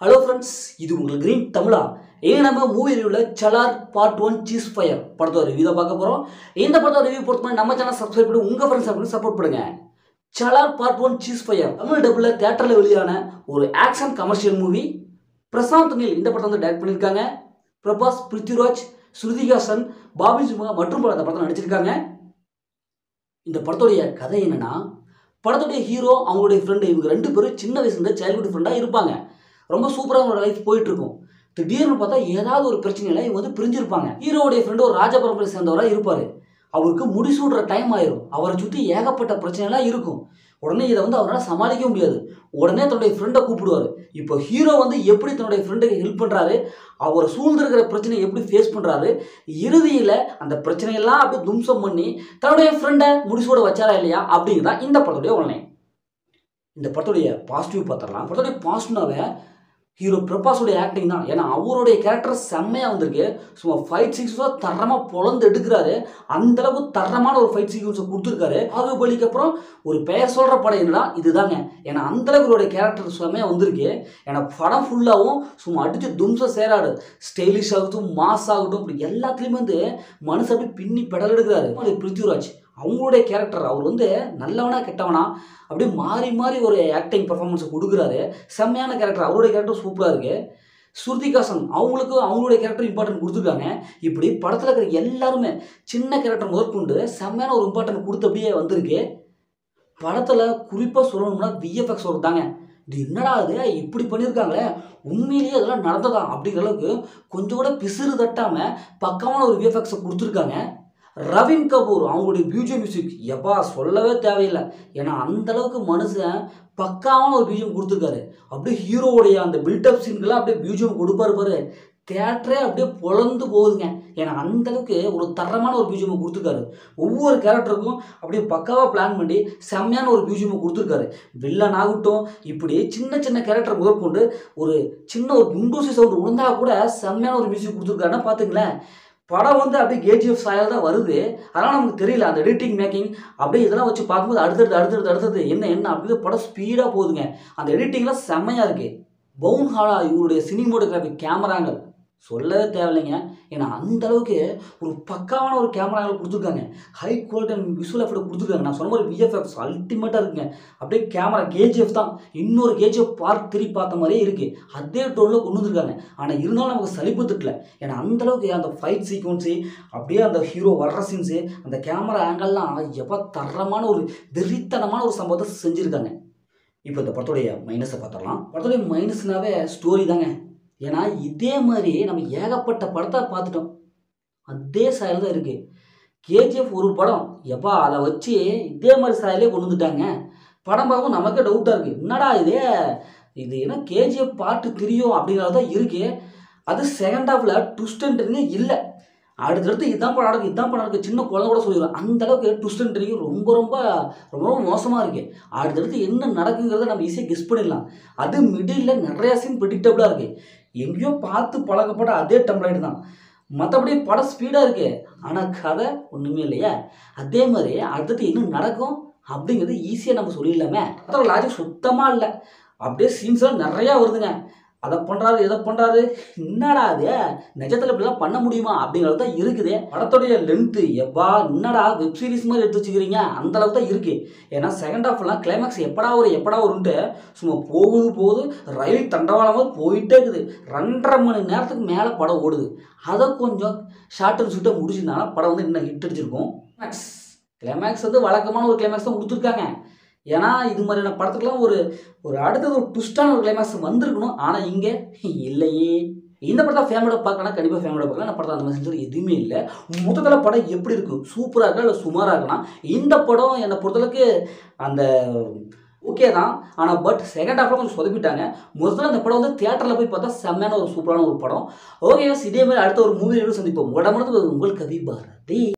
Hello friends, இது உங்கள் green தமிழா. நம்ம மூவி ரிவ்யூவில் சலார் பார்ட் 1 சீஸ் ஃபயர் படத்தோட ரிவ்யூ தான் பார்க்க போகிறோம். இந்த படத்தோட ரிவ்யூ பொறுத்த மாதிரி நம்ம சேனல் சப்ஸ்கிரைப் பண்ணி உங்கள் ஃப்ரெண்ட்ஸ் அப்படின்னு சப்போர்ட் பண்ணுங்க. Salaar part 1 ceasefire Tamil டப்பில் தேட்டரில் வெளியான ஒரு action commercial movie. Prashanth Neel இந்த படத்தை வந்து டைரக்ட் பண்ணியிருக்காங்க. பிரபாஸ், பிருத்விராஜ், ஸ்ருதிஹாசன், பாபி சிம்ஹா மற்றும் பல அந்த படத்தை நடிச்சிருக்காங்க. இந்த படத்துடைய கதை என்னன்னா, படத்துடைய ஹீரோ அவங்களுடைய ஃப்ரெண்டு இவங்க ரெண்டு பேரும் சின்ன வயசுலேருந்து சைல்ட்ஹுட் ஃப்ரெண்டாக இருப்பாங்க. ரொம்ப சூப்பராக அவங்களோட லைஃப் போயிட்டு இருக்கும். திடீர்னு பார்த்தா ஏதாவது ஒரு பிரச்சனையில இவங்க வந்து பிரிஞ்சிருப்பாங்க. ஹீரோடைய ஃப்ரெண்டு ஒரு ராஜ பரம்பரை சேர்ந்தவராக இருப்பார். அவருக்கு முடிசூடுற டைம் ஆயிரும். அவரை சுற்றி ஏகப்பட்ட பிரச்சனைலாம் இருக்கும். உடனே இதை வந்து அவரால் சமாளிக்க முடியாது. உடனே தன்னுடைய ஃப்ரெண்டை கூப்பிடுவார். இப்போ ஹீரோ வந்து எப்படி தன்னுடைய ஃப்ரெண்டுக்கு ஹெல்ப் பண்ணுறாரு, அவரை சூழ்ந்திருக்கிற பிரச்சனையை எப்படி ஃபேஸ் பண்ணுறாரு, இறுதியில் அந்த பிரச்சனையெல்லாம் அப்படியே தும்சம் பண்ணி தன்னுடைய ஃப்ரெண்டை முடிசூட வச்சாரா இல்லையா அப்படிங்கிறதான் இந்த படத்துடைய ஒன்லைன். இந்த படத்துடைய பாசிட்டிவ் பார்த்துடலாம். படத்துடைய பாசிட்டிவ்னாவே ஹீரோ பிரபாஸோடைய ஆக்டிங் தான். ஏன்னா அவருடைய கேரக்டர் செம்மையாக வந்திருக்கு. சும்மா ஃபைட் சீக்வன்ஸாக தரமாக பொழந்து எடுக்கிறாரு. அந்தளவுக்கு தரமான ஒரு ஃபைட் சீக்வன்ஸை கொடுத்துருக்காரு. பாகுபலிக்கு அப்புறம் ஒரு பெயர் சொல்கிற படம் என்னன்னா இதுதாங்க. ஏன்னா அந்தளவுக்கு இவருடைய கேரக்டர் செம்மையாக வந்திருக்கு. ஏன்னா படம் ஃபுல்லாகவும் சும்மா அடித்து தும்சம் சேராடு. ஸ்டைலிஷ் ஆகட்டும், மாஸ் ஆகட்டும், இப்படி எல்லாத்துலேயுமே வந்து மனசு அப்படி பின்னி பெடல் எடுக்கிறாரு. பிருத்விராஜ் அவங்களுடைய கேரக்டர், அவர் வந்து நல்லவனா கெட்டவனா அப்படியே மாறி மாறி ஒரு ஆக்டிங் பர்ஃபார்மன்ஸை கொடுக்குறாரு. செம்மையான கேரக்டர், அவருடைய கேரக்டர் சூப்பராக இருக்குது. ஸ்ருதிஹாசன் அவங்களுடைய கேரக்டர் இம்பார்ட்டன்ட் கொடுத்துருக்காங்க. இப்படி படத்தில் இருக்கிற எல்லாருமே சின்ன கேரக்டர் முதற்கொண்டு செம்மையான ஒரு இம்பார்ட்டன்ட் கொடுத்தபடியே வந்திருக்கு. படத்தில் குறிப்பாக சொல்லணும்னா விஎஃப்எக்ஸ் ஒர்க் தாங்க. இது என்னடா அது இப்படி பண்ணியிருக்காங்களே, உண்மையிலேயே அதெல்லாம் நடந்ததா அப்படிங்கிற அளவுக்கு கொஞ்சம் கூட பிசுறு தட்டாமல் பக்கமான ஒரு விஎஃப்எக்ஸை கொடுத்துருக்காங்க. ரவீன் கபூர் அவங்களுடைய பியூஜியம் மியூசிக் எப்பா சொல்லவே தேவையில்லை. ஏன்னா அந்தளவுக்கு மனுஷன் பக்காவான ஒரு பியூஜியம் கொடுத்துருக்காரு. அப்படியே ஹீரோவுடைய அந்த பில்டப் சீன்கெல்லாம் அப்படியே பியூஜியம் கொடுப்பாரு பாரு, தேட்டரே அப்படியே பொழந்து போகுதுங்க. ஏன்னா அந்தளவுக்கு ஒரு தரமான ஒரு பியூஜியம் கொடுத்துருக்காரு. ஒவ்வொரு கேரக்டருக்கும் அப்படியே பக்காவாக பிளான் பண்ணி செம்மையான ஒரு பியூஜியம் கொடுத்துருக்காரு. வில்லன் ஆகட்டும், இப்படி சின்ன சின்ன கேரக்டர் முதற்கொண்டு ஒரு சின்ன ஒரு குண்டூசி சவுண்ட் உணர்ந்தா கூட செம்மையான ஒரு மியூசிக் கொடுத்துருக்காருன்னா பார்த்துங்களேன். படம் வந்து அப்படியே கேஜிஎஃப் சாயல் தான் வருது. அதனால் நமக்கு தெரியல அந்த எடிட்டிங் மேக்கிங் அப்படியே இதெல்லாம் வச்சு பார்க்கும்போது அடுத்தது என்ன அப்படின்னு படம் ஸ்பீடாக போகுதுங்க. அந்த எடிட்டிங்லாம் செம்மையாக இருக்குது. பவுன் ஹாலா இவங்களுடைய சினிமோட்டோகிராஃபி கேமராங்கள் சொல்லவே தேவையில்லைங்க. ஏன்னா அந்தளவுக்கு ஒரு பக்காவான ஒரு கேமராங்கள் கொடுத்துருக்காங்க. High quality and visual effect கொடுத்துருக்காங்க. நான் சொன்ன மாதிரி விஎஃப்எக்ஸ் அல்டிமேட்டாக இருக்குங்க. அப்படியே கேமரா கேஜிஎஃப் தான். இன்னொரு கேஜிஎஃப் பார்ட் 3 பார்த்த மாதிரியே இருக்குது. அதே டோனில் கொண்டு வந்துருக்காங்க. ஆனால் இருந்தாலும் நமக்கு சலிப்பு திட்டல. ஏன்னா அந்தளவுக்கு அந்த ஃபைட் சீக்வன்ஸு, அப்படியே அந்த ஹீரோ வர்ற சீன்ஸு, அந்த கேமரா ஆங்கிள்லாம் எப்போ தரமான ஒரு வெறித்தனமான ஒரு சம்பவத்தை செஞ்சுருக்காங்க. இப்போ இந்த படத்துடைய மைனஸை பார்த்துடலாம். படத்துடைய மைனஸ்னாவே ஸ்டோரி தாங்க. ஏன்னா இதே மாதிரி நம்ம ஏகப்பட்ட படத்தை பார்த்துட்டோம். அதே சாயல் தான் இருக்குது. கேஜிஎஃப் ஒரு படம் எப்பா அதை வச்சு இதே மாதிரி சாயலே கொண்டு வந்துட்டாங்க. படம் பார்க்கும் நமக்கே டவுட்டாக இருக்குது. என்னடா இது என்ன கேஜிஎஃப் பார்ட் 3 அப்படிங்கிறது தான் இருக்குது. அது செகண்ட் ஹாஃபில் ட்விஸ்ட் அண்ட் டர்னிங் இல்லை. அடுத்தடுத்து இதான் படம் நடக்குது சின்ன குழந்தை கூட சொல்லிடுவோம். அந்தளவுக்கு ட்விஸ்ட் அண்ட் டர்னிங் ரொம்ப மோசமாக இருக்குது. அடுத்தடுத்து என்ன நடக்குங்கிறத நம்ம ஈஸியாக கெஸ் பண்ணிடலாம். அது மிடில் நிறையா சீன் ப்ரெடிக்டபுளாக இருக்குது. எங்கேயோ பார்த்து பழக்கப்பட்ட அதே டெம்ப்ளேட் தான். மற்றபடி படம் ஸ்பீடாக இருக்குது. ஆனால் கதை ஒன்றுமே இல்லையா. அதே மாதிரி அடுத்தது என்ன நடக்கும் அப்படிங்கிறது ஈஸியாக நம்ம சொல்லிடலாமே. அதோட லாஜிக் சுத்தமாக இல்லை. அப்படியே சீன்ஸ்லாம் நிறையா வருதுங்க. அதை பண்ணுறாரு இதை பண்ணுறாரு, என்னடா அது நிஜத்தில் இப்படிலாம் பண்ண முடியுமா அப்படிங்கிறது தான் இருக்குது. படத்துடைய லென்த்து எப்பா என்னடா வெப் சீரிஸ் மாதிரி எடுத்து வச்சுக்கிறீங்க அந்தளவுக்கு தான் இருக்குது. ஏன்னா செகண்ட் ஹாஃப்லாம் கிளைமேக்ஸ் எப்படா வரும்ன்ட்டு சும்மா போகுது ரயில் தண்டவாளமாக போயிட்டே இருக்குது. 2.5 மணி நேரத்துக்கு மேலே படம் ஓடுது. அதை கொஞ்சம் ஷார்ட் அண்ட் ஸ்வீட்டாக முடிச்சுருந்தாங்கன்னா படம் வந்து இன்னும் ஹிட் அடிச்சிருக்கும். கிளைமேக்ஸ் வந்து வழக்கமான ஒரு கிளைமேக்ஸ் தான் கொடுத்துருக்காங்க. ஏன்னா இது மாதிரியான படத்துக்குலாம் ஒரு அடுத்தது ஒரு ட்விஸ்டான ஒரு கிளைமேக்ஸ் வந்திருக்கணும். ஆனால் இங்கே இல்லையே. இந்த படத்தை ஃபேமிலியோட பார்க்கலாம், கண்டிப்பாக ஃபேமிலியோட பார்க்கலாம். இந்த படத்தை அந்த மாதிரி செஞ்சது எதுவுமே இல்லை. மொத்தத்தில் படம் எப்படி இருக்கும், சூப்பராக இருக்கா இல்லை சுமாராக இருக்கலாம். இந்த படம் என்னை பொறுத்தளவுக்கு அந்த ஓகே தான். ஆனால் பட் செகண்ட் ஹாஃபில் கொஞ்சம் சொதப்பிட்டாங்க. முதல்ல இந்த படம் வந்து தியேட்டரில் போய் பார்த்தா செம்மையான ஒரு சூப்பரான ஒரு படம். ஓகே, இதே மாதிரி அடுத்த ஒரு மூவி சந்திப்போம். உடம்பு உங்கள் கவி பாரதி.